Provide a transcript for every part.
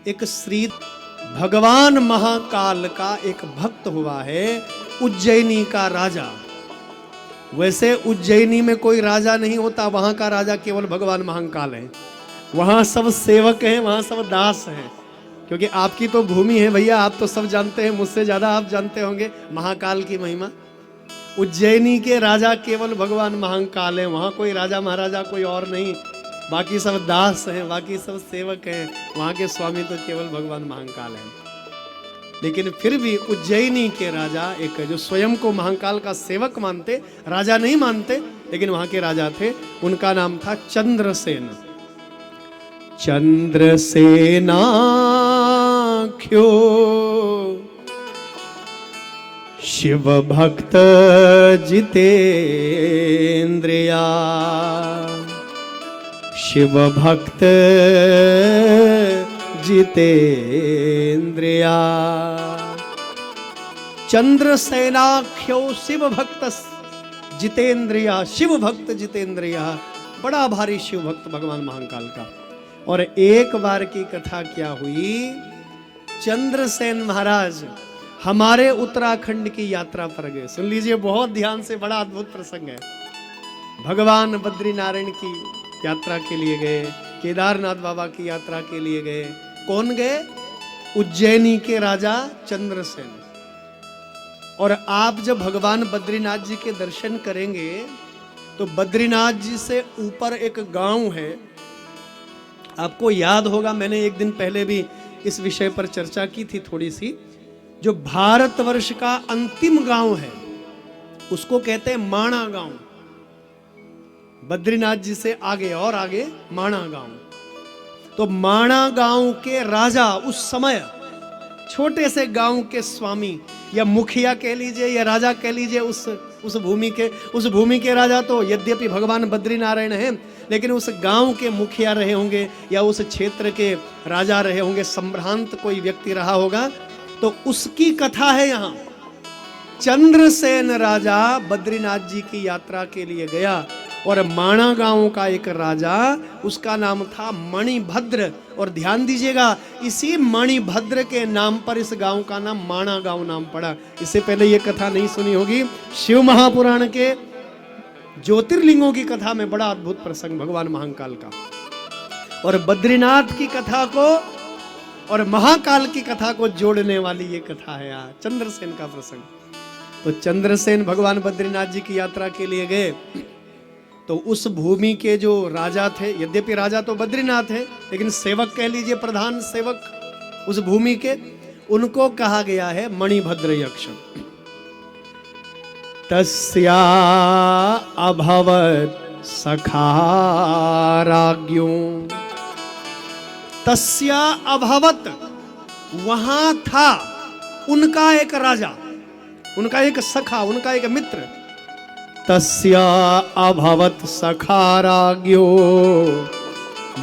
एक श्री भगवान महाकाल का एक भक्त हुआ है, उज्जैनी का राजा। वैसे उज्जैनी में कोई राजा नहीं होता, वहां का राजा केवल भगवान महाकाल है। वहां सब सेवक हैं, वहां सब दास हैं, क्योंकि आपकी तो भूमि है भैया, आप तो सब जानते हैं, मुझसे ज्यादा आप जानते होंगे महाकाल की महिमा। उज्जैनी के राजा केवल भगवान महाकाल है, वहां कोई राजा महाराजा कोई और नहीं, बाकी सब दास हैं, बाकी सब सेवक हैं, वहां के स्वामी तो केवल भगवान महाकाल हैं। लेकिन फिर भी उज्जैनी के राजा, एक जो स्वयं को महाकाल का सेवक मानते, राजा नहीं मानते, लेकिन वहां के राजा थे, उनका नाम था चंद्रसेन। चंद्रसेनाख्यो शिव भक्त जितेंद्रिया, शिव भक्त जितेंद्रिया। चंद्रसेनाख्यो शिव भक्त जितेंद्रिया, शिव भक्त जितेंद्रिया, बड़ा भारी शिव भक्त भगवान महाकाल का। और एक बार की कथा क्या हुई, चंद्रसेन महाराज हमारे उत्तराखंड की यात्रा पर गए। सुन लीजिए बहुत ध्यान से, बड़ा अद्भुत प्रसंग है। भगवान बद्रीनारायण की यात्रा के लिए गए, केदारनाथ बाबा की यात्रा के लिए गए। कौन गए? उज्जैनी के राजा चंद्रसेन। और आप जब भगवान बद्रीनाथ जी के दर्शन करेंगे तो बद्रीनाथ जी से ऊपर एक गांव है, आपको याद होगा, मैंने एक दिन पहले भी इस विषय पर चर्चा की थी थोड़ी सी। जो भारतवर्ष का अंतिम गांव है उसको कहते हैं माणा गांव। बद्रीनाथ जी से आगे और आगे माणा गांव। तो माणा गांव के राजा उस समय, छोटे से गांव के स्वामी या मुखिया कह लीजिए या राजा कह लीजिए, उस भूमि के राजा तो यद्यपि भगवान बद्रीनारायण हैं, लेकिन उस गांव के मुखिया रहे होंगे या उस क्षेत्र के राजा रहे होंगे, संभ्रांत कोई व्यक्ति रहा होगा। तो उसकी कथा है यहाँ। चंद्रसेन राजा बद्रीनाथ जी की यात्रा के लिए गया और माणा गांव का एक राजा, उसका नाम था मणिभद्र। और ध्यान दीजिएगा, इसी मणिभद्र के नाम पर इस गांव का नाम माणा गांव नाम पड़ा। इससे पहले ये कथा नहीं सुनी होगी। शिव महापुराण के ज्योतिर्लिंगों की कथा में बड़ा अद्भुत प्रसंग भगवान महाकाल का, और बद्रीनाथ की कथा को और महाकाल की कथा को जोड़ने वाली ये कथा है यहाँ, चंद्रसेन का प्रसंग। तो चंद्रसेन भगवान बद्रीनाथ जी की यात्रा के लिए गए। तो उस भूमि के जो राजा थे, यद्यपि राजा तो बद्रीनाथ है, लेकिन सेवक कह लीजिए, प्रधान सेवक उस भूमि के, उनको कहा गया है मणिभद्र यक्ष। तस्या अभवत् सखा राज्ञो, तस्या अभवत्, वहां था उनका एक राजा, उनका एक सखा, उनका एक मित्र। तस्या अभवत् सखा राज्ञो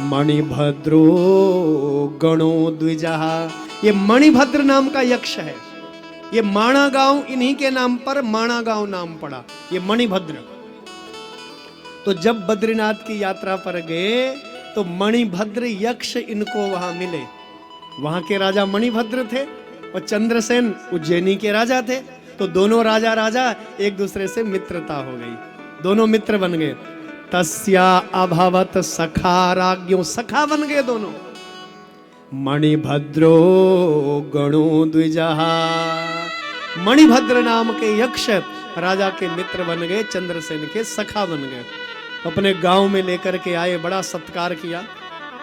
मणिभद्रो गणो द्विजः। ये मणिभद्र नाम का यक्ष है। ये माणा गांव, इन्हीं के नाम पर माणा गांव नाम पड़ा, ये मणिभद्र। तो जब बद्रीनाथ की यात्रा पर गए तो मणिभद्र यक्ष इनको वहां मिले। वहां के राजा मणिभद्र थे और चंद्रसेन उज्जैनी के राजा थे। तो दोनों राजा एक दूसरे से मित्रता हो गई, दोनों मित्र बन गए। तस्या अभवत् सखा राज्ञो, सखा बन गए दोनों। मणिभद्रो गणो द्विजः, मणिभद्र नाम के यक्ष राजा के मित्र बन गए, चंद्रसेन के सखा बन गए। अपने गांव में लेकर के आए, बड़ा सत्कार किया।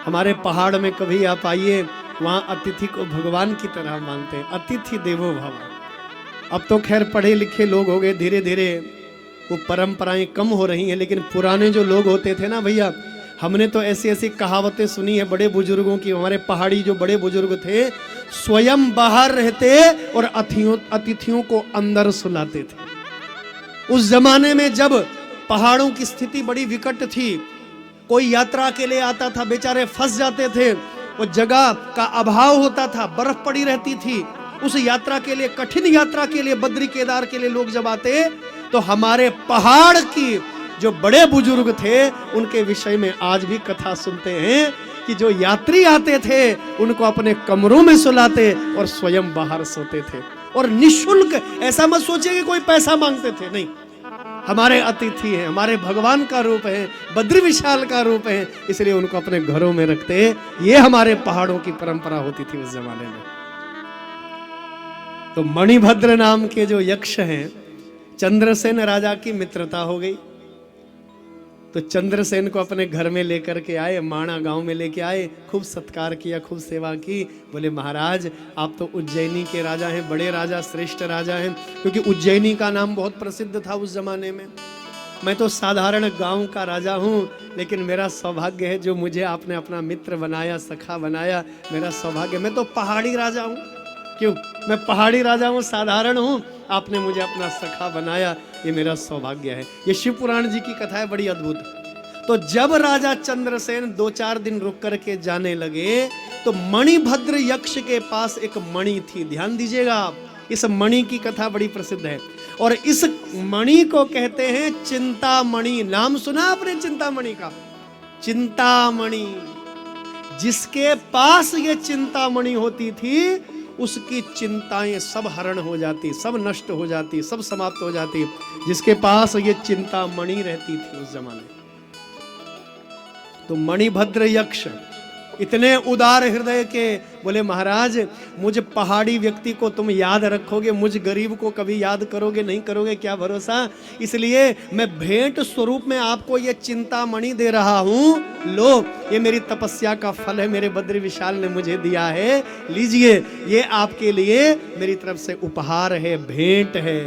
हमारे पहाड़ में कभी आप आइए, वहां अतिथि को भगवान की तरह मानते हैं, अतिथि देवो भव। अब तो खैर पढ़े लिखे लोग हो गए, धीरे धीरे वो परंपराएं कम हो रही हैं, लेकिन पुराने जो लोग होते थे ना भैया, हमने तो ऐसी ऐसी कहावतें सुनी है बड़े बुजुर्गों की। हमारे पहाड़ी जो बड़े बुजुर्ग थे, स्वयं बाहर रहते और अतिथियों को अंदर सुलाते थे। उस जमाने में जब पहाड़ों की स्थिति बड़ी विकट थी, कोई यात्रा के लिए आता था, बेचारे फंस जाते थे, वो जगह का अभाव होता था, बर्फ पड़ी रहती थी। उस यात्रा के लिए, कठिन यात्रा के लिए, बद्री केदार के लिए लोग जब आते तो हमारे पहाड़ की जो बड़े बुजुर्ग थे उनके विषय में आज भी कथा सुनते हैं कि जो यात्री आते थे उनको अपने कमरों में सुलाते और स्वयं बाहर सोते थे, और निशुल्क। ऐसा मत सोचिए कि कोई पैसा मांगते थे, नहीं, हमारे अतिथि हैं, हमारे भगवान का रूप है, बद्री विशाल का रूप है, इसलिए उनको अपने घरों में रखते। ये हमारे पहाड़ों की परंपरा होती थी उस जमाने में। तो मणिभद्र नाम के जो यक्ष हैं, चंद्रसेन राजा की मित्रता हो गई, तो चंद्रसेन को अपने घर में लेकर के आए, माणा गांव में लेके आए, खूब सत्कार किया, खूब सेवा की। बोले महाराज आप तो उज्जैनी के राजा हैं, बड़े राजा, श्रेष्ठ राजा हैं, क्योंकि उज्जैनी का नाम बहुत प्रसिद्ध था उस जमाने में। मैं तो साधारण गांव का राजा हूं, लेकिन मेरा सौभाग्य है जो मुझे आपने अपना मित्र बनाया, सखा बनाया, मेरा सौभाग्य। मैं तो पहाड़ी राजा हूं, क्यों, मैं पहाड़ी राजा हूं, साधारण हूं, आपने मुझे अपना सखा बनाया, ये मेरा सौभाग्य है। ये शिव पुराण जी की कथा है, बड़ी अद्भुत। तो जब राजा चंद्रसेन 2-4 दिन रुक करके जाने लगे, तो मणिभद्र यक्ष के पास एक मणि थी। ध्यान दीजिएगा आप, इस मणि की कथा बड़ी प्रसिद्ध है, और इस मणि को कहते हैं चिंतामणि। नाम सुना आपने चिंतामणि का? चिंतामणि। जिसके पास ये चिंतामणि होती थी, उसकी चिंताएं सब हरण हो जाती, सब नष्ट हो जाती, सब समाप्त हो जाती, जिसके पास ये चिंतामणि रहती थी उस जमाने। तो मणिभद्र यक्ष इतने उदार हृदय के, बोले महाराज मुझ पहाड़ी व्यक्ति को तुम याद रखोगे, मुझ गरीब को कभी याद करोगे नहीं करोगे, क्या भरोसा। इसलिए मैं भेंट स्वरूप में आपको ये चिंतामणि दे रहा हूं, लो ये मेरी तपस्या का फल है, मेरे बद्री विशाल ने मुझे दिया है, लीजिए ये आपके लिए मेरी तरफ से उपहार है, भेंट है।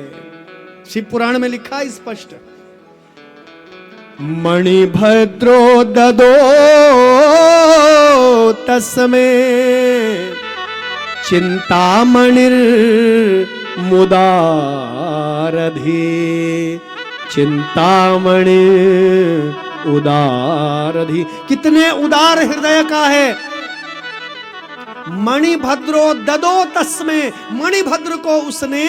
शिव पुराण में लिखा स्पष्ट, मणिभद्रो ददो तस्मे चिंतामणिर् मुदारधि, चिंतामणि उदारधि। कितने उदार हृदय का है। मणिभद्रो ददो तस्मे, मणिभद्र को उसने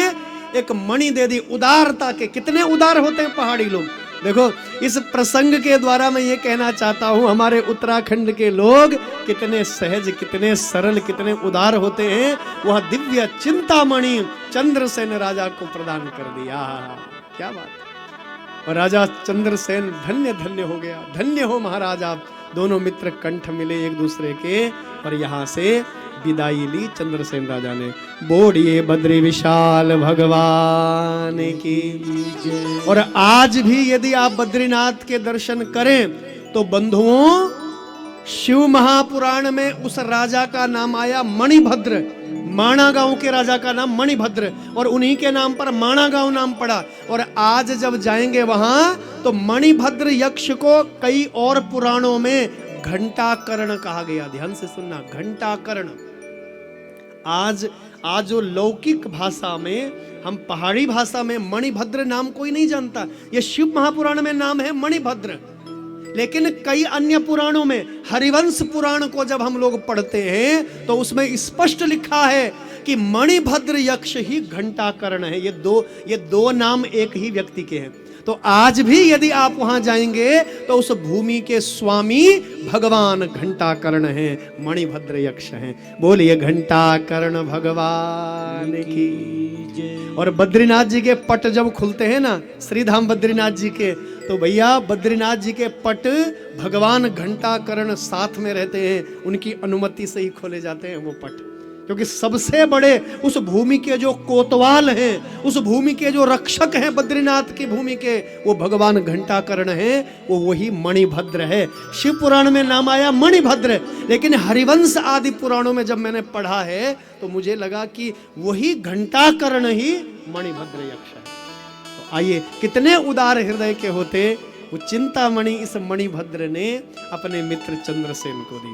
एक मणि दे दी, उदारता के। कितने उदार होते हैं पहाड़ी लोग। देखो इस प्रसंग के द्वारा मैं ये कहना चाहता हूं, हमारे उत्तराखंड के लोग कितने सहज, कितने सरल, कितने उदार होते हैं। वह दिव्य चिंतामणि चंद्रसेन राजा को प्रदान कर दिया, क्या बात। और राजा चंद्रसेन धन्य धन्य हो गया। धन्य हो महाराज आप। दोनों मित्र कंठ मिले एक दूसरे के, और यहां से विदाई ली चंद्रसेन राजा ने। बोलिए बद्री विशाल भगवान की जय। और आज भी यदि आप बद्रीनाथ के दर्शन करें तो बंधुओं, शिव महापुराण में उस राजा का नाम आया मणिभद्र। माणा गांव के राजा का नाम मणिभद्र, और उन्हीं के नाम पर माणा गांव नाम पड़ा। और आज जब जाएंगे वहां तो मणिभद्र यक्ष को कई और पुराणों में घंटाकर्ण कहा गया। ध्यान से सुनना, घंटाकर्ण। आज जो लौकिक भाषा में, हम पहाड़ी भाषा में मणिभद्र नाम कोई नहीं जानता। ये शिव महापुराण में नाम है मणिभद्र, लेकिन कई अन्य पुराणों में, हरिवंश पुराण को जब हम लोग पढ़ते हैं तो उसमें स्पष्ट लिखा है कि मणिभद्र यक्ष ही घंटाकर्ण है। ये दो नाम एक ही व्यक्ति के हैं। तो आज भी यदि आप वहां जाएंगे तो उस भूमि के स्वामी भगवान घंटाकर्ण हैं, मणिभद्र यक्ष हैं। बोलिए घंटाकर्ण भगवान की जय। और बद्रीनाथ जी के पट जब खुलते हैं ना, श्रीधाम बद्रीनाथ जी के, तो भैया बद्रीनाथ जी के पट भगवान घंटाकर्ण साथ में रहते हैं, उनकी अनुमति से ही खोले जाते हैं वो पट। क्योंकि सबसे बड़े उस भूमि के जो कोतवाल हैं, उस भूमि के जो रक्षक हैं बद्रीनाथ की भूमि के, वो भगवान घंटाकर्ण हैं, वो वही मणिभद्र है। शिव पुराण में नाम आया मणिभद्र, लेकिन हरिवंश आदि पुराणों में जब मैंने पढ़ा है तो मुझे लगा कि वही घंटाकर्ण ही मणिभद्र यक्ष है। तो आइए, कितने उदार हृदय के होते वो चिंतामणि इस मणिभद्र ने अपने मित्र चंद्रसेन को दी।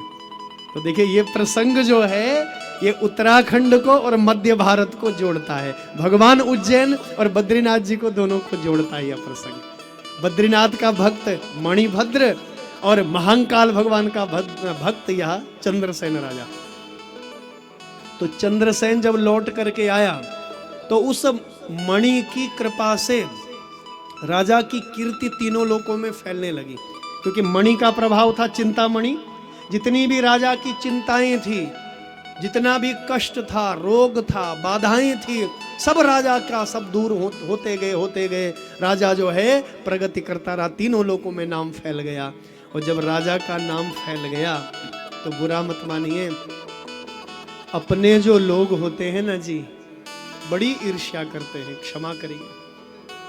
तो देखिए ये प्रसंग जो है ये उत्तराखंड को और मध्य भारत को जोड़ता है। भगवान उज्जैन और बद्रीनाथ जी को दोनों को जोड़ता है यह प्रसंग। बद्रीनाथ का भक्त मणिभद्र और महाकाल भगवान का भक्त यह चंद्रसेन राजा। तो चंद्रसेन जब लौट करके आया तो उस मणि की कृपा से राजा की कीर्ति तीनों लोकों में फैलने लगी, क्योंकि मणि का प्रभाव था चिंतामणि। जितनी भी राजा की चिंताएं थी, जितना भी कष्ट था, रोग था, बाधाएं थी, सब राजा का सब दूर होते गए। राजा जो है प्रगति करता रहा, तीनों लोकों में नाम फैल गया। और जब राजा का नाम फैल गया तो बुरा मत मानिए, अपने जो लोग होते हैं ना जी, बड़ी ईर्ष्या करते हैं, क्षमा करिए।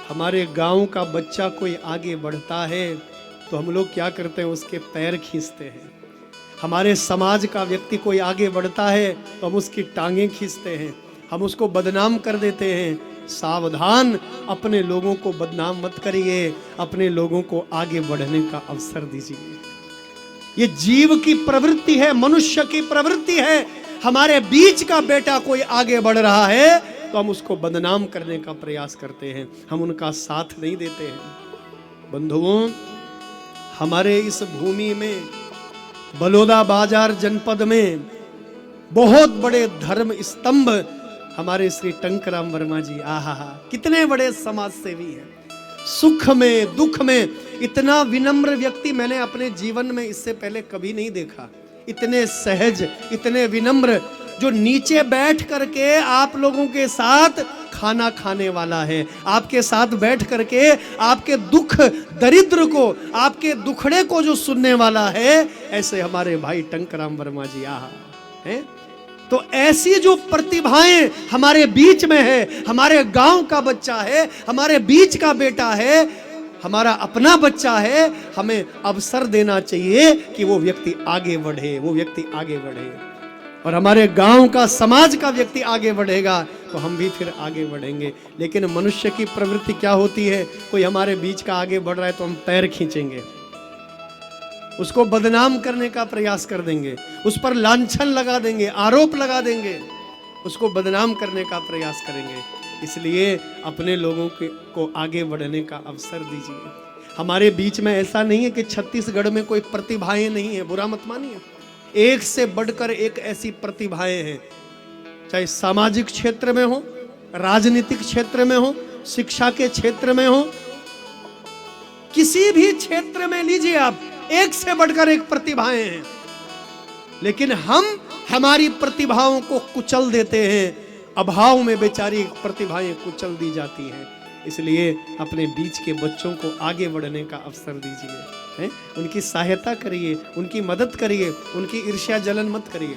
हमारे गांव का बच्चा कोई आगे बढ़ता है तो हम लोग क्या करते हैं, उसके पैर खींचते हैं। हमारे समाज का व्यक्ति कोई आगे बढ़ता है तो हम उसकी टांगें खींचते हैं, हम उसको बदनाम कर देते हैं। सावधान, अपने लोगों को बदनाम मत करिए, अपने लोगों को आगे बढ़ने का अवसर दीजिए। ये जीव की प्रवृत्ति है, मनुष्य की प्रवृत्ति है। हमारे बीच का बेटा कोई आगे बढ़ रहा है तो हम उसको बदनाम करने का प्रयास करते हैं, हम उनका साथ नहीं देते हैं। बंधुओं, हमारे इस भूमि में बलौदा बाजार जनपद में बहुत बड़े धर्म स्तंभ हमारे श्री टंकराम वर्मा जी, आहा, कितने बड़े समाज सेवी हैं। सुख में दुख में इतना विनम्र व्यक्ति मैंने अपने जीवन में इससे पहले कभी नहीं देखा। इतने सहज, इतने विनम्र, जो नीचे बैठ करके आप लोगों के साथ खाना खाने वाला है, आपके साथ बैठ करके आपके दुख दरिद्र को, आपके दुखड़े को जो सुनने वाला है, ऐसे हमारे भाई टंकराम वर्मा जी, आहा, है। तो ऐसी जो प्रतिभाएं हमारे बीच में है, हमारे गांव का बच्चा है, हमारे बीच का बेटा है, हमारा अपना बच्चा है, हमें अवसर देना चाहिए कि वो व्यक्ति आगे बढ़े, वो व्यक्ति आगे बढ़े। और हमारे गांव का, समाज का व्यक्ति आगे बढ़ेगा तो हम भी फिर आगे बढ़ेंगे। लेकिन मनुष्य की प्रवृत्ति क्या होती है, कोई हमारे बीच का आगे बढ़ रहा है तो हम पैर खींचेंगे, उसको बदनाम करने का प्रयास कर देंगे, उस पर लांछन लगा देंगे, आरोप लगा देंगे, उसको बदनाम करने का प्रयास करेंगे। इसलिए अपने लोगों को आगे बढ़ने का अवसर दीजिए। हमारे बीच में ऐसा नहीं है कि छत्तीसगढ़ में कोई प्रतिभाएं नहीं है, बुरा मत मानिए। एक से बढ़कर एक ऐसी प्रतिभाएं हैं, चाहे सामाजिक क्षेत्र में हो, राजनीतिक क्षेत्र में हो, शिक्षा के क्षेत्र में हो, किसी भी क्षेत्र में लीजिए आप, एक से बढ़कर एक प्रतिभाएं हैं। लेकिन हम हमारी प्रतिभाओं को कुचल देते हैं, अभाव में बेचारी प्रतिभाएं कुचल दी जाती हैं। इसलिए अपने बीच के बच्चों को आगे बढ़ने का अवसर दीजिए, हैं? उनकी सहायता करिए, उनकी मदद करिए, उनकी ईर्ष्या जलन मत करिए।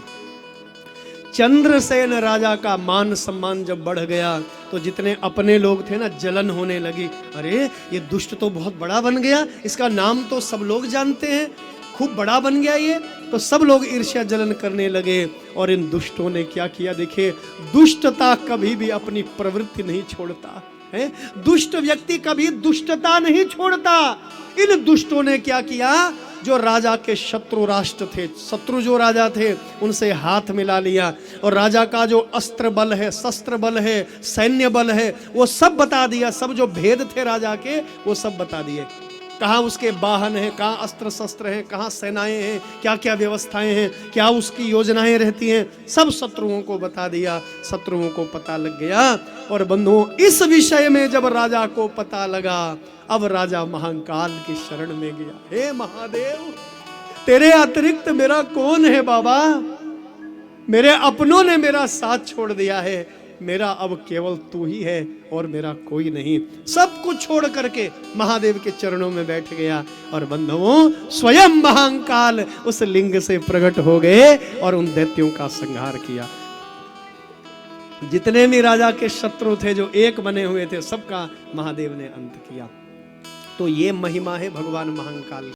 चंद्रसेन राजा का मान सम्मान जब बढ़ गया तो जितने अपने लोग थे ना, जलन होने लगी। अरे ये दुष्ट तो बहुत बड़ा बन गया, इसका नाम तो सब लोग जानते हैं, खूब बड़ा बन गया ये, तो सब लोग ईर्ष्या जलन करने लगे। और इन दुष्टों ने क्या किया, देखिए, दुष्टता कभी भी अपनी प्रवृत्ति नहीं छोड़ता है, दुष्ट व्यक्ति कभी दुष्टता नहीं छोड़ता। इन दुष्टों ने क्या किया, जो राजा के शत्रु राष्ट्र थे, शत्रु जो राजा थे, उनसे हाथ मिला लिया और राजा का जो अस्त्र बल है, शस्त्र बल है, सैन्य बल है, वो सब बता दिया। सब जो भेद थे राजा के वो सब बता दिए। कहाँ उसके वाहन है, कहाँ अस्त्र शस्त्र हैं, कहाँ सेनाएं हैं, क्या क्या व्यवस्थाएं हैं, क्या उसकी योजनाएं रहती हैं, सब शत्रुओं को बता दिया। शत्रुओं को पता लग गया। और बंधुओं, इस विषय में जब राजा को पता लगा, अब राजा महाकाल की शरण में गया। हे महादेव, तेरे अतिरिक्त मेरा कौन है बाबा, मेरे अपनों ने मेरा साथ छोड़ दिया है, मेरा अब केवल तू ही है और मेरा कोई नहीं। सब कुछ छोड़ करके महादेव के चरणों में बैठ गया। और बंधुओं, स्वयं महाकाल उस लिंग से प्रकट हो गए और उन दैत्यों का संहार किया। जितने भी राजा के शत्रु थे, जो एक बने हुए थे, सबका महादेव ने अंत किया। तो ये महिमा है भगवान महाकाल।